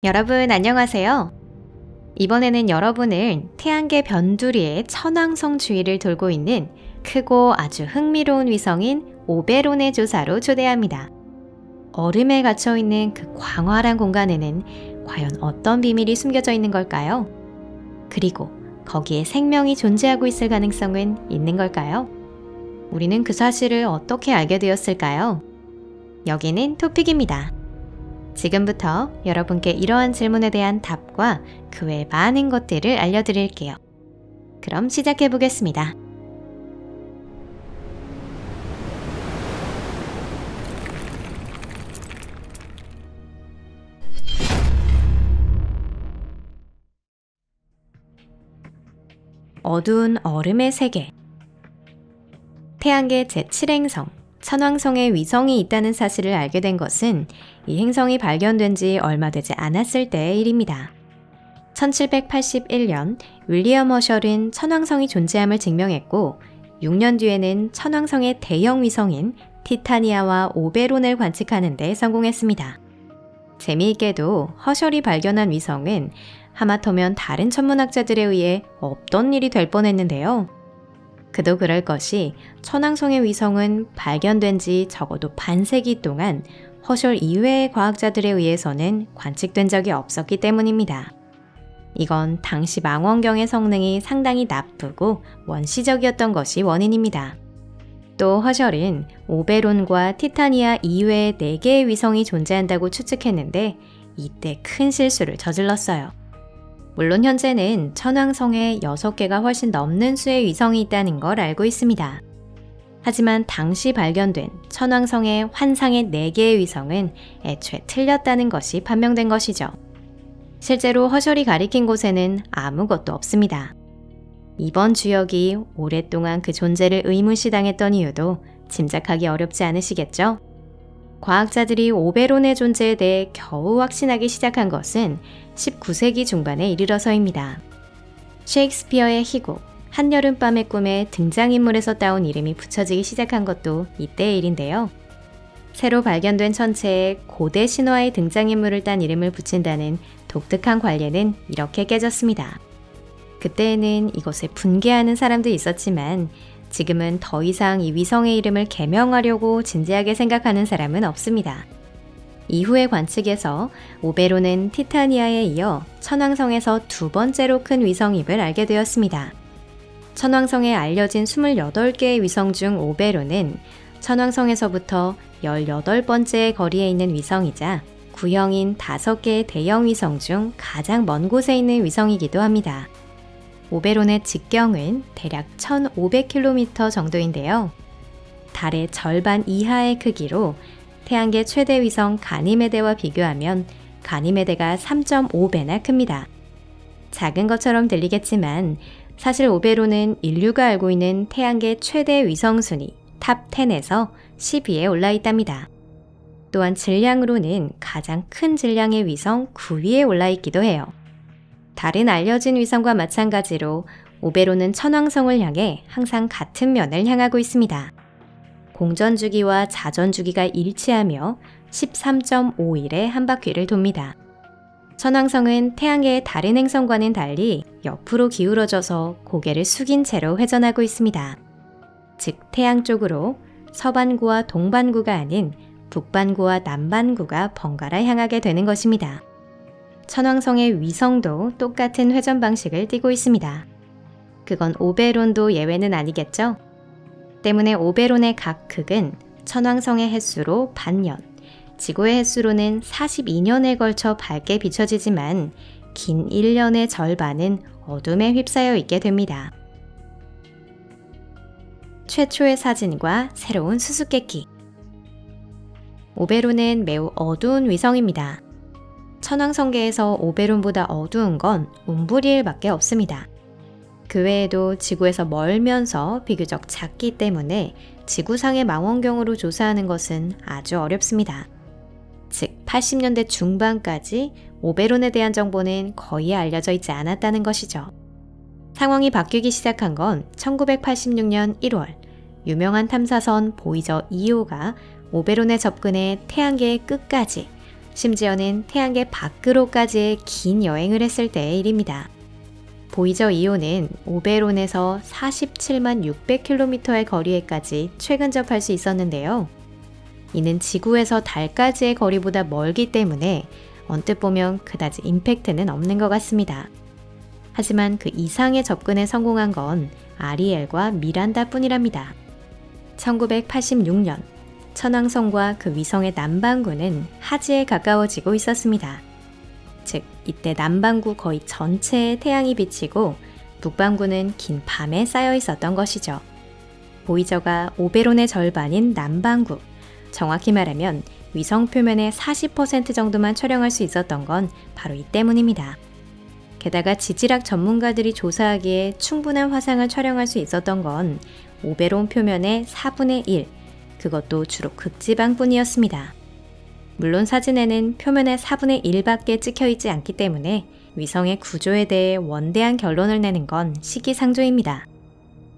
여러분 안녕하세요. 이번에는 여러분을 태양계 변두리의 천왕성 주위를 돌고 있는 크고 아주 흥미로운 위성인 오베론의 조사로 초대합니다. 얼음에 갇혀있는 그 광활한 공간에는 과연 어떤 비밀이 숨겨져 있는 걸까요? 그리고 거기에 생명이 존재하고 있을 가능성은 있는 걸까요? 우리는 그 사실을 어떻게 알게 되었을까요? 여기는 토픽입니다. 지금부터 여러분께 이러한 질문에 대한 답과 그 외 많은 것들을 알려드릴게요. 그럼 시작해 보겠습니다. 어두운 얼음의 세계. 태양계 제7행성 천왕성에 위성이 있다는 사실을 알게 된 것은 이 행성이 발견된 지 얼마 되지 않았을 때의 일입니다. 1781년 윌리엄 허셜은 천왕성이 존재함을 증명했고 6년 뒤에는 천왕성의 대형 위성인 티타니아와 오베론을 관측하는 데 성공했습니다. 재미있게도 허셜이 발견한 위성은 하마터면 다른 천문학자들에 의해 없던 일이 될 뻔했는데요. 그도 그럴 것이 천왕성의 위성은 발견된 지 적어도 반세기 동안 허셜 이외의 과학자들에 의해서는 관측된 적이 없었기 때문입니다. 이건 당시 망원경의 성능이 상당히 나쁘고 원시적이었던 것이 원인입니다. 또 허셜은 오베론과 티타니아 이외의 4개의 위성이 존재한다고 추측했는데 이때 큰 실수를 저질렀어요. 물론 현재는 천왕성에 6개가 훨씬 넘는 수의 위성이 있다는 걸 알고 있습니다. 하지만 당시 발견된 천왕성의 환상의 4개의 위성은 애초에 틀렸다는 것이 판명된 것이죠. 실제로 허셜이 가리킨 곳에는 아무것도 없습니다. 이번 주역이 오랫동안 그 존재를 의문시당했던 이유도 짐작하기 어렵지 않으시겠죠? 과학자들이 오베론의 존재에 대해 겨우 확신하기 시작한 것은 19세기 중반에 이르러서입니다. 셰익스피어의 희곡 한여름밤의 꿈에 등장인물에서 따온 이름이 붙여지기 시작한 것도 이때의 일인데요. 새로 발견된 천체에 고대 신화의 등장인물을 딴 이름을 붙인다는 독특한 관례는 이렇게 깨졌습니다. 그때에는 이것에 분개하는 사람도 있었지만 지금은 더 이상 이 위성의 이름을 개명하려고 진지하게 생각하는 사람은 없습니다. 이후의 관측에서 오베론은 티타니아에 이어 천왕성에서 2번째로 큰 위성임을 알게 되었습니다. 천왕성에 알려진 28개의 위성 중 오베론은 천왕성에서부터 18번째 거리에 있는 위성이자 구형인 5개의 대형 위성 중 가장 먼 곳에 있는 위성이기도 합니다. 오베론의 직경은 대략 1500km 정도인데요. 달의 절반 이하의 크기로 태양계 최대 위성 가니메데와 비교하면 가니메데가 3.5배나 큽니다. 작은 것처럼 들리겠지만 사실 오베론은 인류가 알고 있는 태양계 최대 위성 순위 탑 10에서 10위에 올라 있답니다. 또한 질량으로는 가장 큰 질량의 위성 9위에 올라 있기도 해요. 다른 알려진 위성과 마찬가지로 오베론은 천왕성을 향해 항상 같은 면을 향하고 있습니다. 공전주기와 자전주기가 일치하며 13.5일에 한 바퀴를 돕니다. 천왕성은 태양계의 다른 행성과는 달리 옆으로 기울어져서 고개를 숙인 채로 회전하고 있습니다. 즉 태양 쪽으로 서반구와 동반구가 아닌 북반구와 남반구가 번갈아 향하게 되는 것입니다. 천왕성의 위성도 똑같은 회전 방식을 띠고 있습니다. 그건 오베론도 예외는 아니겠죠? 때문에 오베론의 각 극은 천왕성의 햇수로 반년, 지구의 햇수로는 42년에 걸쳐 밝게 비춰지지만 긴 1년의 절반은 어둠에 휩싸여 있게 됩니다. 최초의 사진과 새로운 수수께끼. 오베론은 매우 어두운 위성입니다. 천왕성계에서 오베론보다 어두운 건 움브리엘밖에 없습니다. 그 외에도 지구에서 멀면서 비교적 작기 때문에 지구상의 망원경으로 조사하는 것은 아주 어렵습니다. 즉 80년대 중반까지 오베론에 대한 정보는 거의 알려져 있지 않았다는 것이죠. 상황이 바뀌기 시작한 건 1986년 1월 유명한 탐사선 보이저 2호가 오베론에 접근해 태양계의 끝까지 심지어는 태양계 밖으로까지의 긴 여행을 했을 때의 일입니다. 보이저 2호는 오베론에서 47만 600km의 거리에까지 최근접할 수 있었는데요. 이는 지구에서 달까지의 거리보다 멀기 때문에 언뜻 보면 그다지 임팩트는 없는 것 같습니다. 하지만 그 이상의 접근에 성공한 건 아리엘과 미란다 뿐이랍니다. 1986년 천왕성과 그 위성의 남반구는 하지에 가까워지고 있었습니다. 즉, 이때 남반구 거의 전체에 태양이 비치고 북반구는 긴 밤에 쌓여 있었던 것이죠. 보이저가 오베론의 절반인 남반구, 정확히 말하면 위성 표면의 40% 정도만 촬영할 수 있었던 건 바로 이 때문입니다. 게다가 지질학 전문가들이 조사하기에 충분한 화상을 촬영할 수 있었던 건 오베론 표면의 4분의 1, 그것도 주로 극지방뿐이었습니다. 물론 사진에는 표면의 4분의 1밖에 찍혀있지 않기 때문에 위성의 구조에 대해 원대한 결론을 내는 건 시기상조입니다.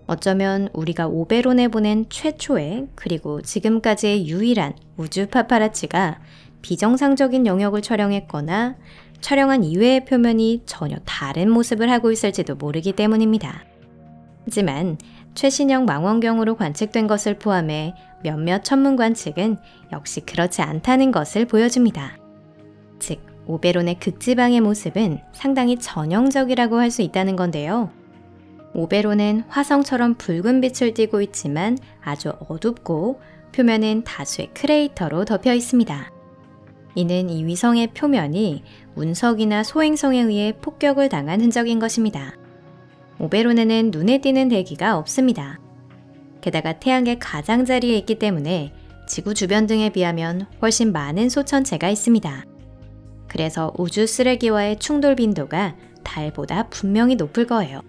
어쩌면 우리가 오베론에 보낸 최초의 그리고 지금까지의 유일한 우주 파파라치가 비정상적인 영역을 촬영했거나 촬영한 이외의 표면이 전혀 다른 모습을 하고 있을지도 모르기 때문입니다. 하지만 최신형 망원경으로 관측된 것을 포함해 몇몇 천문 관측은 역시 그렇지 않다는 것을 보여줍니다. 즉, 오베론의 극지방의 모습은 상당히 전형적이라고 할 수 있다는 건데요. 오베론은 화성처럼 붉은 빛을 띠고 있지만 아주 어둡고 표면은 다수의 크레이터로 덮여 있습니다. 이는 이 위성의 표면이 운석이나 소행성에 의해 폭격을 당한 흔적인 것입니다. 오베론에는 눈에 띄는 대기가 없습니다. 게다가 태양계 가장자리에 있기 때문에 지구 주변 등에 비하면 훨씬 많은 소천체가 있습니다. 그래서 우주 쓰레기와의 충돌 빈도가 달보다 분명히 높을 거예요.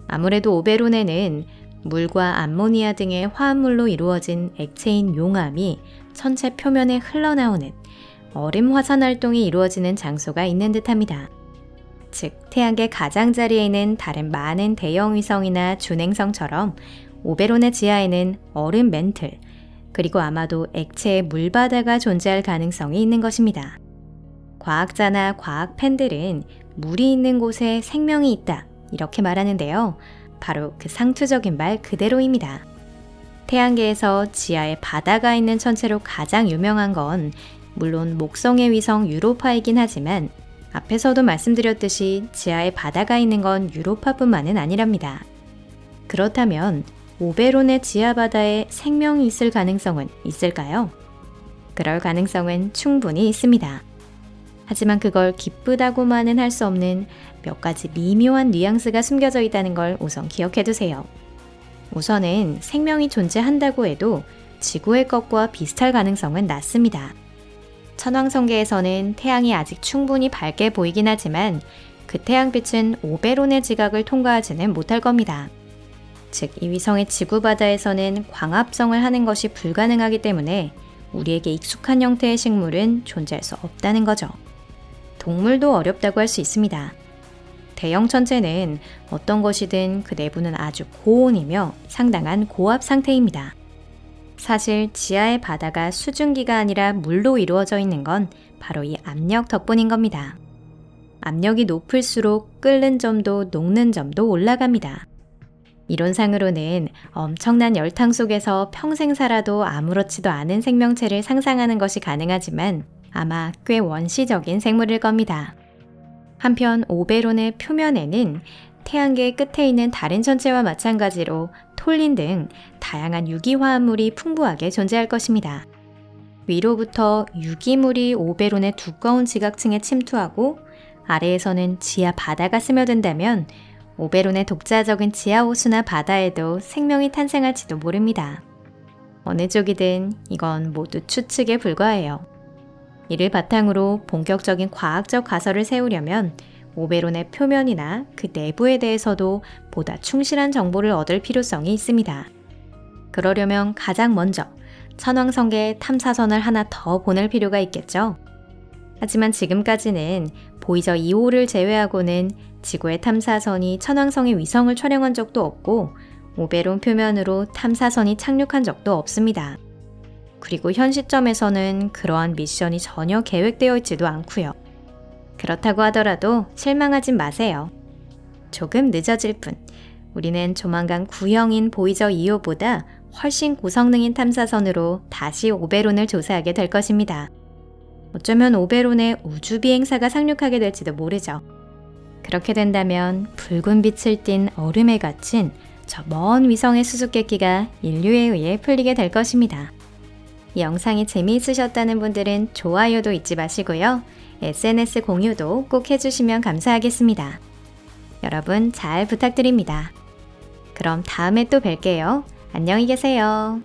아무래도 오베론에는 물과 암모니아 등의 화합물로 이루어진 액체인 용암이 천체 표면에 흘러나오는 얼음 화산 활동이 이루어지는 장소가 있는 듯합니다. 즉, 태양계 가장자리에 있는 다른 많은 대형 위성이나 준행성처럼 오베론의 지하에는 얼음 맨틀, 그리고 아마도 액체의 물바다가 존재할 가능성이 있는 것입니다. 과학자나 과학 팬들은 물이 있는 곳에 생명이 있다, 이렇게 말하는데요. 바로 그 상투적인 말 그대로입니다. 태양계에서 지하에 바다가 있는 천체로 가장 유명한 건 물론 목성의 위성 유로파이긴 하지만 앞에서도 말씀드렸듯이 지하에 바다가 있는 건 유로파뿐만은 아니랍니다. 그렇다면 오베론의 지하 바다에 생명이 있을 가능성은 있을까요? 그럴 가능성은 충분히 있습니다. 하지만 그걸 기쁘다고만은 할 수 없는 몇 가지 미묘한 뉘앙스가 숨겨져 있다는 걸 우선 기억해 두세요. 우선은 생명이 존재한다고 해도 지구의 것과 비슷할 가능성은 낮습니다. 천왕성계에서는 태양이 아직 충분히 밝게 보이긴 하지만 그 태양빛은 오베론의 지각을 통과하지는 못할 겁니다. 즉, 이 위성의 지구 바다에서는 광합성을 하는 것이 불가능하기 때문에 우리에게 익숙한 형태의 식물은 존재할 수 없다는 거죠. 동물도 어렵다고 할 수 있습니다. 대형 천체는 어떤 것이든 그 내부는 아주 고온이며 상당한 고압 상태입니다. 사실 지하의 바다가 수증기가 아니라 물로 이루어져 있는 건 바로 이 압력 덕분인 겁니다. 압력이 높을수록 끓는 점도 녹는 점도 올라갑니다. 이론상으로는 엄청난 열탕 속에서 평생 살아도 아무렇지도 않은 생명체를 상상하는 것이 가능하지만 아마 꽤 원시적인 생물일 겁니다. 한편 오베론의 표면에는 태양계 끝에 있는 다른 천체와 마찬가지로 톨린 등 다양한 유기화합물이 풍부하게 존재할 것입니다. 위로부터 유기물이 오베론의 두꺼운 지각층에 침투하고 아래에서는 지하 바다가 스며든다면 오베론의 독자적인 지하 호수나 바다에도 생명이 탄생할지도 모릅니다. 어느 쪽이든 이건 모두 추측에 불과해요. 이를 바탕으로 본격적인 과학적 가설을 세우려면 오베론의 표면이나 그 내부에 대해서도 보다 충실한 정보를 얻을 필요성이 있습니다. 그러려면 가장 먼저 천왕성계에 탐사선을 하나 더 보낼 필요가 있겠죠. 하지만 지금까지는 보이저 2호를 제외하고는 지구의 탐사선이 천왕성의 위성을 촬영한 적도 없고 오베론 표면으로 탐사선이 착륙한 적도 없습니다. 그리고 현 시점에서는 그러한 미션이 전혀 계획되어 있지도 않고요. 그렇다고 하더라도 실망하진 마세요. 조금 늦어질 뿐, 우리는 조만간 구형인 보이저 2호보다 훨씬 고성능인 탐사선으로 다시 오베론을 조사하게 될 것입니다. 어쩌면 오베론에 우주비행사가 상륙하게 될지도 모르죠. 그렇게 된다면 붉은 빛을 띤 얼음에 갇힌 저 먼 위성의 수수께끼가 인류에 의해 풀리게 될 것입니다. 이 영상이 재미있으셨다는 분들은 좋아요도 잊지 마시고요. SNS 공유도 꼭 해주시면 감사하겠습니다. 여러분 잘 부탁드립니다. 그럼 다음에 또 뵐게요. 안녕히 계세요.